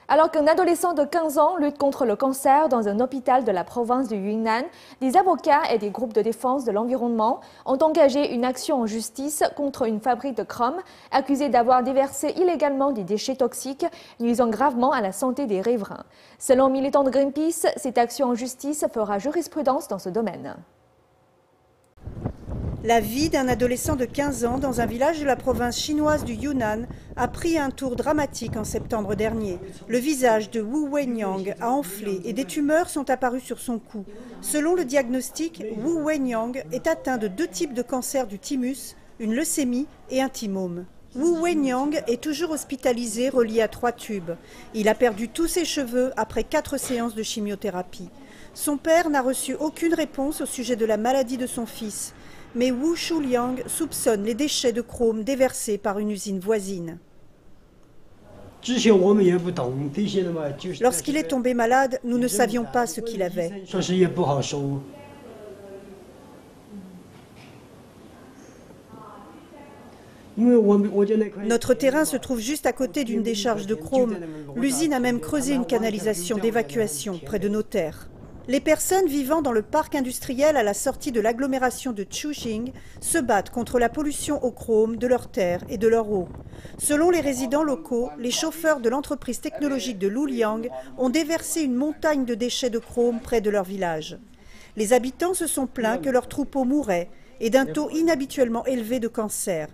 Alors qu'un adolescent de 15 ans lutte contre le cancer dans un hôpital de la province du Yunnan, des avocats et des groupes de défense de l'environnement ont engagé une action en justice contre une fabrique de chrome accusée d'avoir déversé illégalement des déchets toxiques nuisant gravement à la santé des riverains. Selon militants de Greenpeace, cette action en justice fera jurisprudence dans ce domaine. La vie d'un adolescent de 15 ans dans un village de la province chinoise du Yunnan a pris un tour dramatique en septembre dernier. Le visage de Wu Wenyang a enflé et des tumeurs sont apparues sur son cou. Selon le diagnostic, Wu Wenyang est atteint de 2 types de cancer du thymus, une leucémie et un thymome. Wu Wenyang est toujours hospitalisé, relié à 3 tubes. Il a perdu tous ses cheveux après 4 séances de chimiothérapie. Son père n'a reçu aucune réponse au sujet de la maladie de son fils. Mais Wu Shuliang soupçonne les déchets de chrome déversés par une usine voisine. Lorsqu'il est tombé malade, nous ne savions pas ce qu'il avait. Notre terrain se trouve juste à côté d'une décharge de chrome. L'usine a même creusé une canalisation d'évacuation près de nos terres. Les personnes vivant dans le parc industriel à la sortie de l'agglomération de Chuxing se battent contre la pollution au chrome de leurs terres et de leur eau. Selon les résidents locaux, les chauffeurs de l'entreprise technologique de Luliang ont déversé une montagne de déchets de chrome près de leur village. Les habitants se sont plaints que leurs troupeaux mouraient et d'un taux inhabituellement élevé de cancer.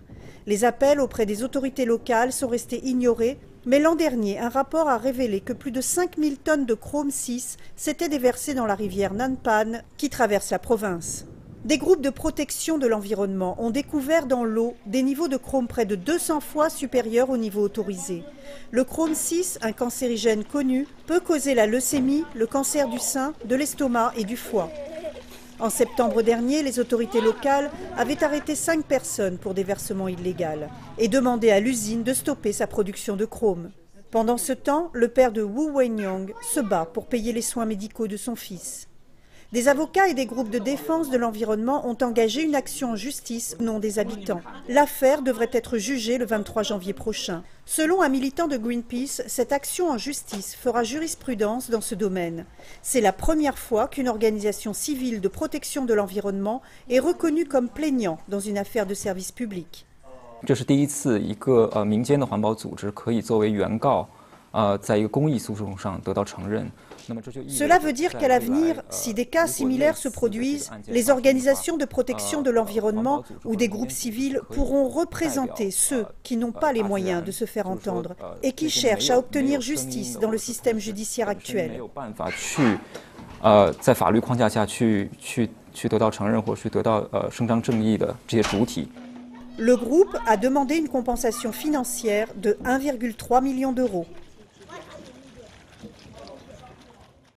Les appels auprès des autorités locales sont restés ignorés. Mais l'an dernier, un rapport a révélé que plus de 5000 tonnes de chrome 6 s'étaient déversées dans la rivière Nanpan qui traverse la province. Des groupes de protection de l'environnement ont découvert dans l'eau des niveaux de chrome près de 200 fois supérieurs au niveau autorisé. Le chrome 6, un cancérigène connu, peut causer la leucémie, le cancer du sein, de l'estomac et du foie. En septembre dernier, les autorités locales avaient arrêté 5 personnes pour déversement illégal et demandé à l'usine de stopper sa production de chrome. Pendant ce temps, le père de Wu Wenyang se bat pour payer les soins médicaux de son fils. Des avocats et des groupes de défense de l'environnement ont engagé une action en justice au nom des habitants. L'affaire devrait être jugée le 23 janvier prochain. Selon un militant de Greenpeace, cette action en justice fera jurisprudence dans ce domaine. C'est la première fois qu'une organisation civile de protection de l'environnement est reconnue comme plaignant dans une affaire de service public. 这是第一次一个民间的环保组织可以作为原告，在一个公益诉讼上得到承认。 Cela veut dire qu'à l'avenir, si des cas similaires se produisent, les organisations de protection de l'environnement ou des groupes civils pourront représenter ceux qui n'ont pas les moyens de se faire entendre et qui cherchent à obtenir justice dans le système judiciaire actuel. Le groupe a demandé une compensation financière de 1,3 million d'euros.